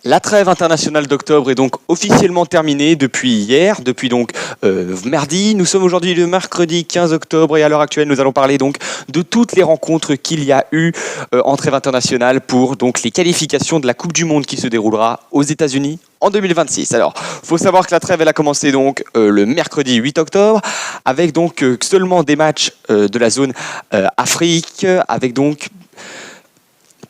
La trêve internationale d'octobre est donc officiellement terminée depuis hier, depuis donc mardi. Nous sommes aujourd'hui le mercredi 15 octobre et à l'heure actuelle, nous allons parler donc de toutes les rencontres qu'il y a eu en trêve internationale pour donc les qualifications de la Coupe du Monde qui se déroulera aux États-Unis en 2026. Alors, faut savoir que la trêve elle a commencé donc le mercredi 8 octobre avec donc seulement des matchs de la zone Afrique avec donc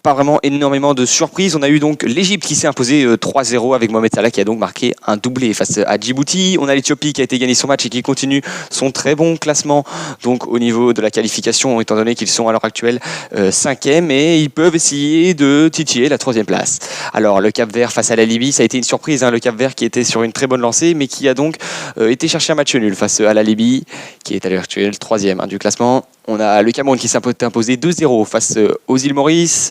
pas vraiment énormément de surprises. On a eu donc l'Égypte qui s'est imposée 3-0 avec Mohamed Salah qui a donc marqué un doublé face à Djibouti. On a l'Éthiopie qui a été gagné son match et qui continue son très bon classement donc au niveau de la qualification, étant donné qu'ils sont à l'heure actuelle 5e et ils peuvent essayer de titiller la 3e place. Alors le Cap-Vert face à la Libye, ça a été une surprise, le Cap-Vert qui était sur une très bonne lancée mais qui a donc été chercher un match nul face à la Libye qui est à l'heure actuelle 3e du classement. On a le Cameroun qui s'est imposé 2-0 face aux îles Maurice.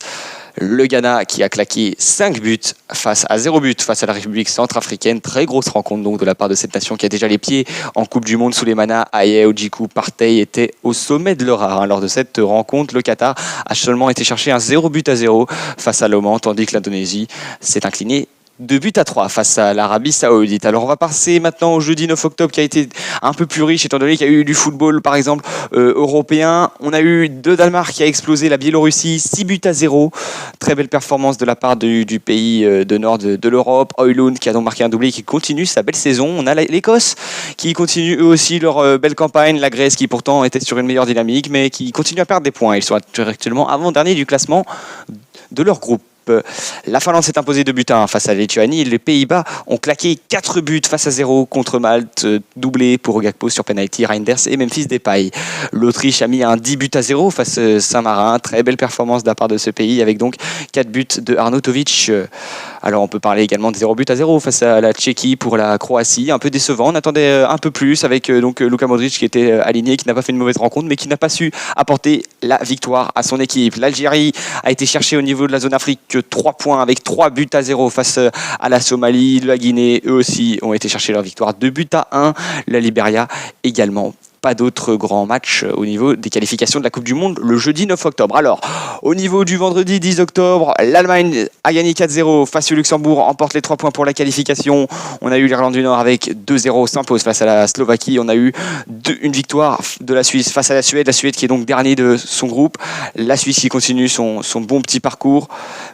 Le Ghana qui a claqué 5 buts face à 0 but face à la République centrafricaine. Très grosse rencontre donc de la part de cette nation qui a déjà les pieds en Coupe du Monde. Souleymana Haye, Djikou, Partey étaient au sommet de leur art. Lors de cette rencontre, le Qatar a seulement été chercher un 0-0 face à l'Oman, tandis que l'Indonésie s'est inclinée 2-3 face à l'Arabie Saoudite. Alors on va passer maintenant au jeudi 9 octobre qui a été un peu plus riche étant donné qu'il y a eu du football par exemple européen. On a eu le Danemark qui a explosé la Biélorussie 6-0. Très belle performance de la part du pays de nord de l'Europe. Højlund qui a donc marqué un doublé et qui continue sa belle saison. On a l'Écosse qui continue eux aussi leur belle campagne. La Grèce qui pourtant était sur une meilleure dynamique mais qui continue à perdre des points. Ils sont actuellement avant-dernier du classement de leur groupe. La Finlande s'est imposée 2-1 face à la Lituanie. Les Pays-Bas ont claqué 4 buts face à 0 contre Malte, doublé pour Gakpo sur penalty, Reinders et Memphis Depay. L'Autriche a mis un 10-0 face à Saint-Marin. Très belle performance de la part de ce pays avec donc 4 buts de Arnautovic. Alors on peut parler également de 0-0 face à la Tchéquie pour la Croatie. Un peu décevant, on attendait un peu plus avec donc Luka Modric qui était aligné, qui n'a pas fait une mauvaise rencontre mais qui n'a pas su apporter la victoire à son équipe. L'Algérie a été cherchée au niveau de la zone Afrique 3 points avec 3-0 face à la Somalie. La Guinée, eux aussi, ont été chercher leur victoire 2-1. La Libéria également. Pas d'autres grands matchs au niveau des qualifications de la Coupe du Monde le jeudi 9 octobre. Alors, au niveau du vendredi 10 octobre, l'Allemagne a gagné 4-0 face au Luxembourg, emporte les 3 points pour la qualification. On a eu l'Irlande du Nord avec 2-0, s'impose face à la Slovaquie. On a eu une victoire de la Suisse face à la Suède qui est donc dernier de son groupe. La Suisse qui continue son bon petit parcours,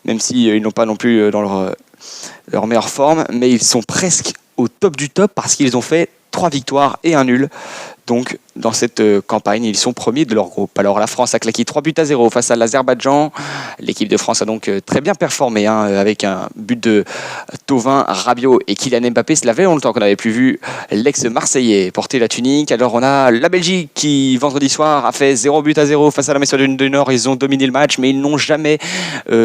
même s'ils n'ont pas non plus dans leur meilleure forme, mais ils sont presque au top du top parce qu'ils ont fait 3 victoires et un nul. Donc, dans cette campagne, ils sont premiers de leur groupe. Alors, la France a claqué 3-0 face à l'Azerbaïdjan. L'équipe de France a donc très bien performé avec un but de Thauvin, Rabiot et Kylian Mbappé. Cela fait longtemps qu'on n'avait plus vu l'ex-Marseillais porter la tunique. Alors, on a la Belgique qui, vendredi soir, a fait 0-0 face à la Macédoine du Nord. Ils ont dominé le match, mais ils n'ont jamais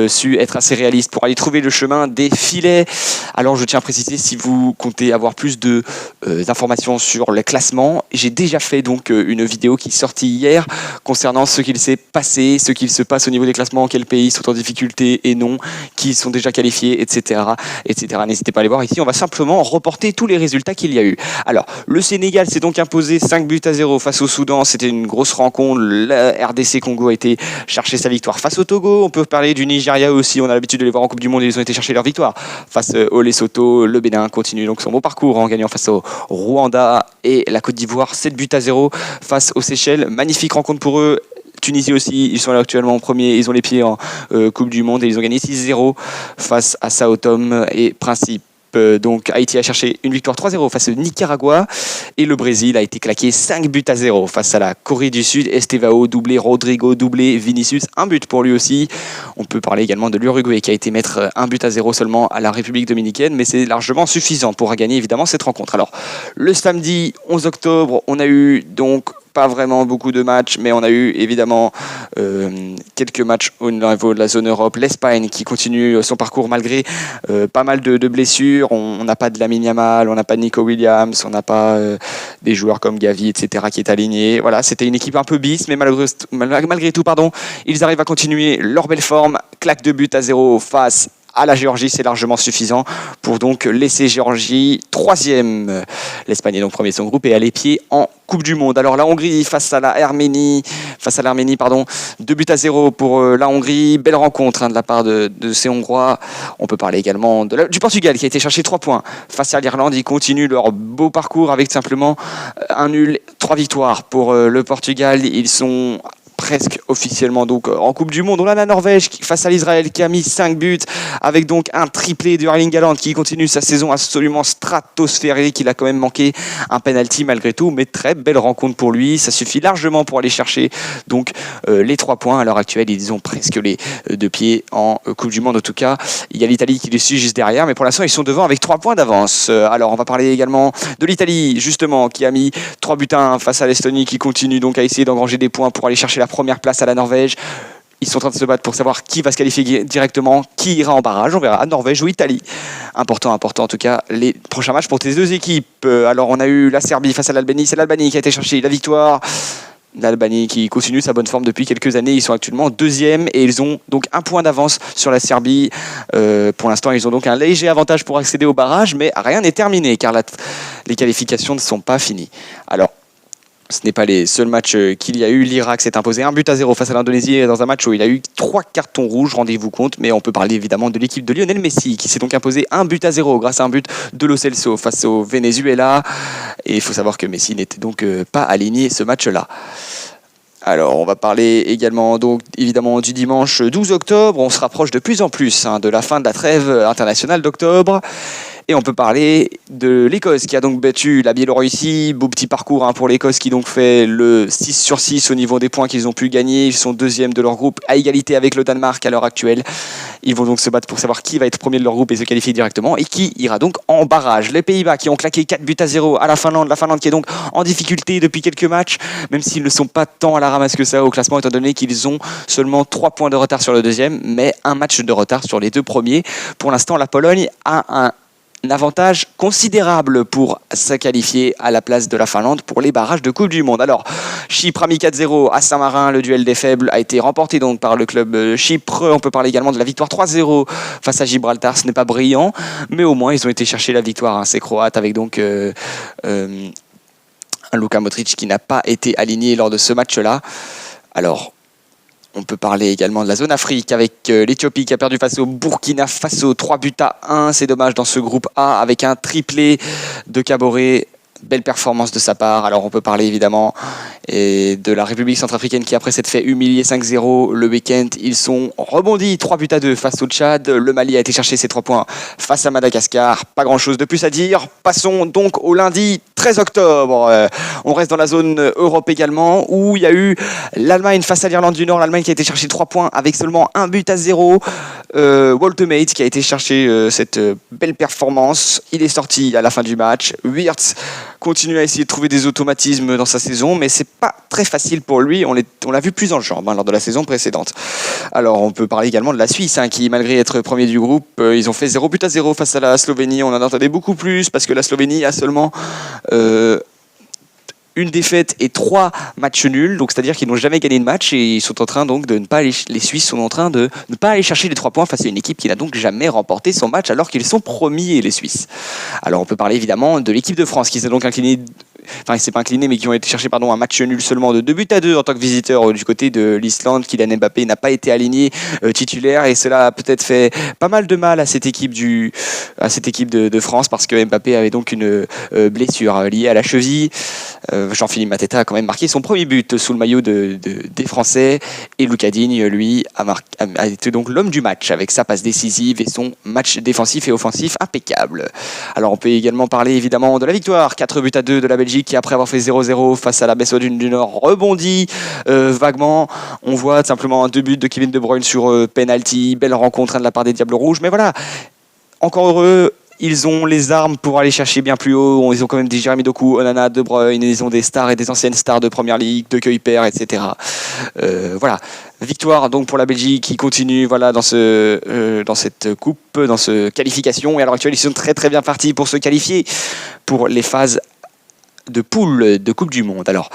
su être assez réalistes pour aller trouver le chemin des filets. Alors, je tiens à préciser, si vous comptez avoir plus d'informations sur le classement, j'ai déjà fait donc une vidéo qui est sortie hier concernant ce qu'il s'est passé, ce qu'il se passe au niveau des classements, quels pays sont en difficulté et non, qui sont déjà qualifiés, etc. N'hésitez pas à aller voir ici, on va simplement reporter tous les résultats qu'il y a eu. Alors, le Sénégal s'est donc imposé 5-0 face au Soudan, c'était une grosse rencontre. La RDC Congo a été chercher sa victoire face au Togo. On peut parler du Nigeria aussi, on a l'habitude de les voir en Coupe du Monde et ils ont été chercher leur victoire face au Lesotho. Le Bénin continue donc son beau parcours en gagnant face au Rwanda et la Côte d'Ivoire 7-0 face aux Seychelles. Magnifique rencontre pour eux. Tunisie aussi, ils sont là actuellement en premier, ils ont les pieds en Coupe du Monde et ils ont gagné 6-0 face à Sao Tome et Principe. Donc Haïti a cherché une victoire 3-0 face au Nicaragua et le Brésil a été claqué 5-0 face à la Corée du Sud. Estevao doublé, Rodrigo doublé, Vinicius un but pour lui aussi. On peut parler également de l'Uruguay qui a été mettre 1-0 seulement à la République dominicaine, mais c'est largement suffisant pour gagner évidemment cette rencontre. Alors le samedi 11 octobre, on a eu donc pas vraiment beaucoup de matchs, mais on a eu évidemment quelques matchs au niveau de la zone Europe. L'Espagne qui continue son parcours malgré pas mal de blessures. On n'a pas de Lamine Yamal, on n'a pas de Nico Williams, on n'a pas des joueurs comme Gavi, etc. qui est aligné. Voilà, c'était une équipe un peu bis, mais malgré tout, ils arrivent à continuer leur belle forme. Claque de but à 0 face à la Géorgie, c'est largement suffisant pour donc laisser Géorgie troisième. L'Espagne est donc premier de son groupe et a les pieds en Coupe du Monde. Alors la Hongrie face à l'Arménie, 2-0 pour la Hongrie. Belle rencontre de la part de ces Hongrois. On peut parler également du Portugal qui a été chercher 3 points face à l'Irlande. Ils continuent leur beau parcours avec simplement un nul, 3 victoires pour le Portugal. Ils sont presque officiellement donc en Coupe du Monde. On a la Norvège face à l'Israël qui a mis 5 buts avec donc un triplé de Erling Haaland qui continue sa saison absolument stratosphérique. Il a quand même manqué un penalty malgré tout, mais très belle rencontre pour lui. Ça suffit largement pour aller chercher donc les 3 points. À l'heure actuelle, ils ont presque les 2 pieds en Coupe du Monde. En tout cas, il y a l'Italie qui les suit juste derrière, mais pour l'instant, ils sont devant avec 3 points d'avance. Alors, on va parler également de l'Italie, justement, qui a mis 3 buts à 1 face à l'Estonie, qui continue donc à essayer d'engranger des points pour aller chercher la première place à la Norvège. Ils sont en train de se battre pour savoir qui va se qualifier directement, qui ira en barrage. On verra, Norvège ou Italie. Important en tout cas, les prochains matchs pour tes 2 équipes. Alors on a eu la Serbie face à l'Albanie. C'est l'Albanie qui a été chercher la victoire. L'Albanie qui continue sa bonne forme depuis quelques années. Ils sont actuellement 2e et ils ont donc 1 point d'avance sur la Serbie. Pour l'instant, ils ont donc un léger avantage pour accéder au barrage, mais rien n'est terminé car les qualifications ne sont pas finies. Alors, ce n'est pas les seuls matchs qu'il y a eu. L'Irak s'est imposé 1-0 face à l'Indonésie dans un match où il a eu 3 cartons rouges, rendez-vous compte. Mais on peut parler évidemment de l'équipe de Lionel Messi qui s'est donc imposé 1-0 grâce à un but de Lo Celso face au Venezuela. Et il faut savoir que Messi n'était donc pas aligné ce match-là. Alors, on va parler également, donc, évidemment, du dimanche 12 octobre. On se rapproche de plus en plus de la fin de la trêve internationale d'octobre. Et on peut parler de l'Écosse qui a donc battu la Biélorussie. Beau petit parcours pour l'Écosse qui donc fait le 6/6 au niveau des points qu'ils ont pu gagner. Ils sont 2e de leur groupe à égalité avec le Danemark à l'heure actuelle. Ils vont donc se battre pour savoir qui va être premier de leur groupe et se qualifier directement et qui ira donc en barrage. Les Pays-Bas qui ont claqué 4-0 à la Finlande. La Finlande qui est donc en difficulté depuis quelques matchs, même s'ils ne sont pas tant à la ramasse que ça au classement étant donné qu'ils ont seulement 3 points de retard sur le deuxième, mais un match de retard sur les 2 premiers. Pour l'instant, la Pologne a un avantage considérable pour se qualifier à la place de la Finlande pour les barrages de Coupe du Monde. Alors, Chypre a mis 4-0 à Saint-Marin. Le duel des faibles a été remporté donc par le club Chypre. On peut parler également de la victoire 3-0 face à Gibraltar. Ce n'est pas brillant, mais au moins ils ont été chercher la victoire. Ces Croates avec donc un Luka Modric qui n'a pas été aligné lors de ce match-là. Alors, on peut parler également de la zone Afrique avec l'Éthiopie qui a perdu face au Burkina Faso 3-1. C'est dommage dans ce groupe A avec un triplé de Kaboré. Belle performance de sa part. Alors on peut parler évidemment de la République centrafricaine qui après s'être fait humilier 5-0 le week-end. Ils sont rebondis 3-2 face au Tchad. Le Mali a été chercher ses 3 points face à Madagascar. Pas grand chose de plus à dire. Passons donc au lundi 13 octobre. On reste dans la zone Europe également où il y a eu l'Allemagne face à l'Irlande du Nord. L'Allemagne qui a été chercher 3 points avec seulement 1-0. Woltemate qui a été chercher cette belle performance. Il est sorti à la fin du match. Wirtz continue à essayer de trouver des automatismes dans sa saison, mais c'est pas très facile pour lui. On l'a vu plus en jambes lors de la saison précédente. Alors, on peut parler également de la Suisse, qui, malgré être premier du groupe, ils ont fait 0-0 face à la Slovénie. On en attendait beaucoup plus parce que la Slovénie a seulement une défaite et 3 matchs nuls, donc c'est-à-dire qu'ils n'ont jamais gagné de match et ils sont en train donc de ne pas aller, les Suisses sont en train de ne pas aller chercher les 3 points face à une équipe qui n'a donc jamais remporté son match alors qu'ils sont premiers les Suisses. Alors on peut parler évidemment de l'équipe de France qui s'est donc inclinée, enfin il s'est pas incliné mais qui ont été chercher un match nul seulement de 2-2 en tant que visiteur du côté de l'Islande. Kylian Mbappé n'a pas été aligné titulaire et cela a peut-être fait pas mal de mal à cette équipe de France parce que Mbappé avait donc une blessure liée à la cheville. Jean-Philippe Mateta a quand même marqué son premier but sous le maillot des Français et Lucas Digne, lui, a été donc l'homme du match avec sa passe décisive et son match défensif et offensif impeccable. Alors on peut également parler évidemment de la victoire 4-2 de la Belgique qui après avoir fait 0-0 face à la Macédoine du Nord rebondit vaguement. On voit simplement 2 buts de Kevin De Bruyne sur penalty, belle rencontre de la part des Diables Rouges, mais voilà, encore heureux. Ils ont les armes pour aller chercher bien plus haut. Ils ont quand même des Jérémy Doku, Onana, De Bruyne. Ils ont des stars et des anciennes stars de Première Ligue, de Kuiper, etc. Voilà. Victoire donc pour la Belgique qui continue dans cette coupe, dans cette qualification. Et à l'heure actuelle, ils sont très très bien partis pour se qualifier pour les phases de poule de Coupe du Monde. Alors,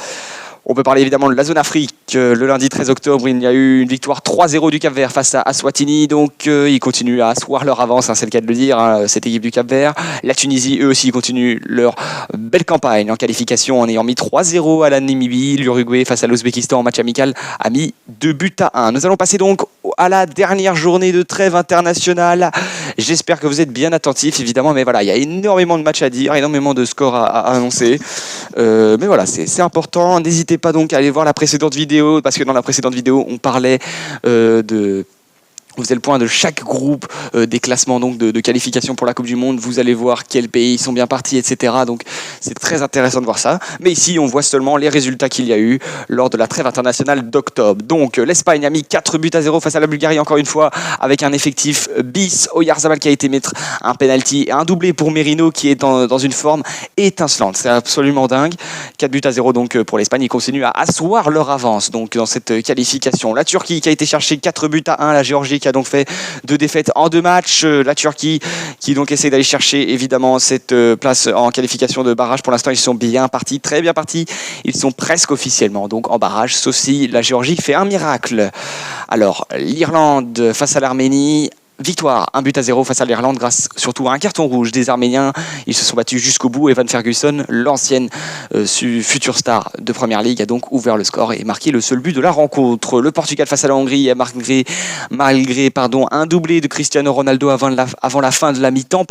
On peut parler évidemment de la zone Afrique. Le lundi 13 octobre, il y a eu une victoire 3-0 du Cap-Vert face à Swatini. Donc, ils continuent à asseoir leur avance, c'est le cas de le dire, cette équipe du Cap-Vert. La Tunisie, eux aussi, continuent leur belle campagne en qualification en ayant mis 3-0 à la Namibie. L'Uruguay face à l'Ouzbékistan en match amical a mis 2-1. Nous allons passer donc à la dernière journée de trêve internationale. J'espère que vous êtes bien attentifs, évidemment. Mais voilà, il y a énormément de matchs à dire, énormément de scores à annoncer. Mais voilà, c'est important. N'hésitez pas donc à aller voir la précédente vidéo, parce que dans la précédente vidéo, on parlait on faisait le point de chaque groupe des classements donc de qualification pour la Coupe du Monde. Vous allez voir quels pays sont bien partis, etc. Donc c'est très intéressant de voir ça. Mais ici, on voit seulement les résultats qu'il y a eu lors de la trêve internationale d'octobre. Donc l'Espagne a mis 4-0 face à la Bulgarie, encore une fois, avec un effectif bis. Oyarzabal qui a été mettre un penalty et un doublé pour Merino qui est dans une forme étincelante. C'est absolument dingue. 4-0 donc pour l'Espagne. Ils continuent à asseoir leur avance donc dans cette qualification. La Turquie qui a été chercher 4-1. La Géorgie qui a donc fait 2 défaites en 2 matchs. La Turquie qui donc essaie d'aller chercher évidemment cette place en qualification de barrage. Pour l'instant, ils sont bien partis, très bien partis. Ils sont presque officiellement donc en barrage, sauf si la Géorgie fait un miracle. Alors, l'Irlande face à l'Arménie. Victoire 1-0 face à l'Irlande grâce surtout à un carton rouge des Arméniens. Ils se sont battus jusqu'au bout. Evan Ferguson, l'ancienne future star de Première Ligue, a donc ouvert le score et marqué le seul but de la rencontre. Le Portugal face à la Hongrie a malgré un doublé de Cristiano Ronaldo avant la fin de la mi-temps.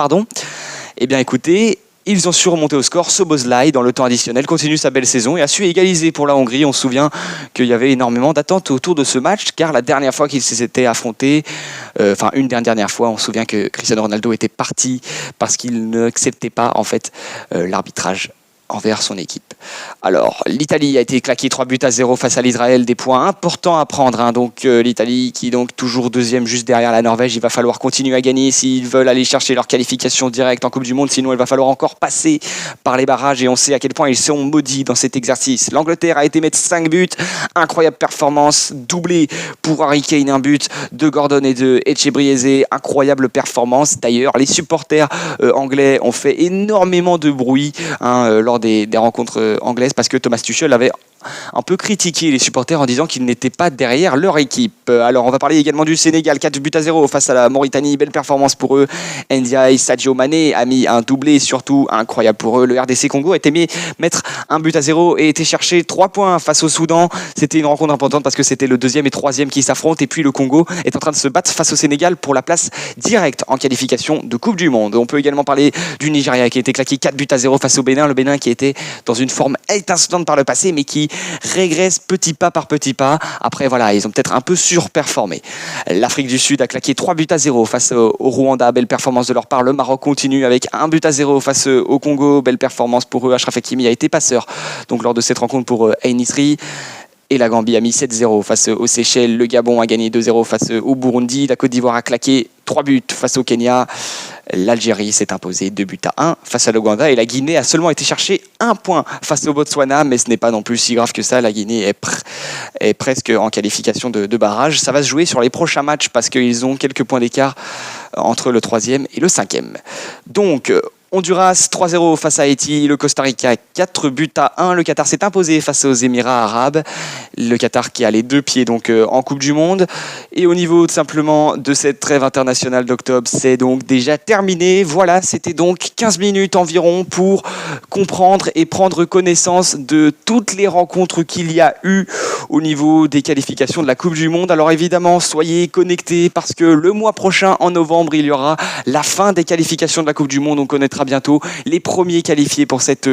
Eh bien écoutez, ils ont su remonter au score. Szoboszlai, dans le temps additionnel, continue sa belle saison et a su égaliser pour la Hongrie. On se souvient qu'il y avait énormément d'attentes autour de ce match, car la dernière fois qu'ils s'étaient affrontés, une dernière fois, on se souvient que Cristiano Ronaldo était parti parce qu'il n'acceptait pas en fait l'arbitrage envers son équipe. Alors, l'Italie a été claquée 3-0 face à l'Israël, des points importants à prendre. Donc, l'Italie qui est donc toujours deuxième juste derrière la Norvège, il va falloir continuer à gagner s'ils veulent aller chercher leur qualification directe en Coupe du Monde, sinon il va falloir encore passer par les barrages et on sait à quel point ils sont maudits dans cet exercice. L'Angleterre a été mettre 5 buts, incroyable performance, doublé pour Harry Kane, un but de Gordon et de Echebrieze, incroyable performance. D'ailleurs, les supporters anglais ont fait énormément de bruit lors des rencontres anglaises parce que Thomas Tuchel avait un peu critiqué les supporters en disant qu'ils n'étaient pas derrière leur équipe. Alors on va parler également du Sénégal, 4-0 face à la Mauritanie, belle performance pour eux. Ndiaye, Sadio Mané a mis un doublé, surtout incroyable pour eux. Le RDC Congo a été mis mettre 1-0 et été chercher 3 points face au Soudan. C'était une rencontre importante parce que c'était le 2e et 3e qui s'affrontent et puis le Congo est en train de se battre face au Sénégal pour la place directe en qualification de Coupe du Monde. On peut également parler du Nigeria qui a été claqué 4-0 face au Bénin. Le Bénin qui était dans une forme étincelante par le passé mais qui régresse petit pas par petit pas. Après voilà, ils ont peut-être un peu surperformé. L'Afrique du Sud a claqué 3-0 face au Rwanda, belle performance de leur part. Le Maroc continue avec 1-0 face au Congo, belle performance pour eux. Achraf Hakimi a été passeur donc lors de cette rencontre pour Al-Nassr. Et la Gambie a mis 7-0 face aux Seychelles. Le Gabon a gagné 2-0 face au Burundi. La Côte d'Ivoire a claqué 3 buts face au Kenya. L'Algérie s'est imposée 2-1 face à l'Ouganda. Et la Guinée a seulement été chercher 1 point face au Botswana. Mais ce n'est pas non plus si grave que ça. La Guinée est presque en qualification de barrage. Ça va se jouer sur les prochains matchs parce qu'ils ont quelques points d'écart entre le 3e et le 5e. Donc, Honduras 3-0 face à Haïti, le Costa Rica 4-1, le Qatar s'est imposé face aux Émirats arabes, le Qatar qui a les 2 pieds donc en Coupe du Monde. Et au niveau simplement de cette trêve internationale d'octobre, c'est donc déjà terminé. Voilà, c'était donc 15 minutes environ pour comprendre et prendre connaissance de toutes les rencontres qu'il y a eu au niveau des qualifications de la Coupe du Monde. Alors évidemment, soyez connectés parce que le mois prochain, en novembre, il y aura la fin des qualifications de la Coupe du Monde. On connaîtra bientôt les premiers qualifiés pour cette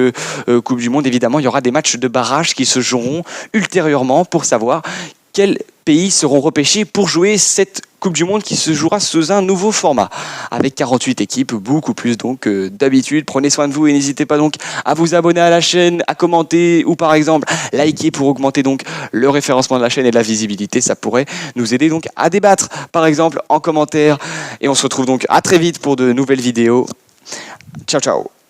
Coupe du Monde. Évidemment, il y aura des matchs de barrage qui se joueront ultérieurement pour savoir quels pays seront repêchés pour jouer cette Coupe du Monde qui se jouera sous un nouveau format avec 48 équipes, beaucoup plus donc que d'habitude. Prenez soin de vous et n'hésitez pas donc à vous abonner à la chaîne, à commenter ou par exemple liker pour augmenter donc le référencement de la chaîne et de la visibilité. Ça pourrait nous aider donc à débattre par exemple en commentaire et on se retrouve donc à très vite pour de nouvelles vidéos. Ciao ciao.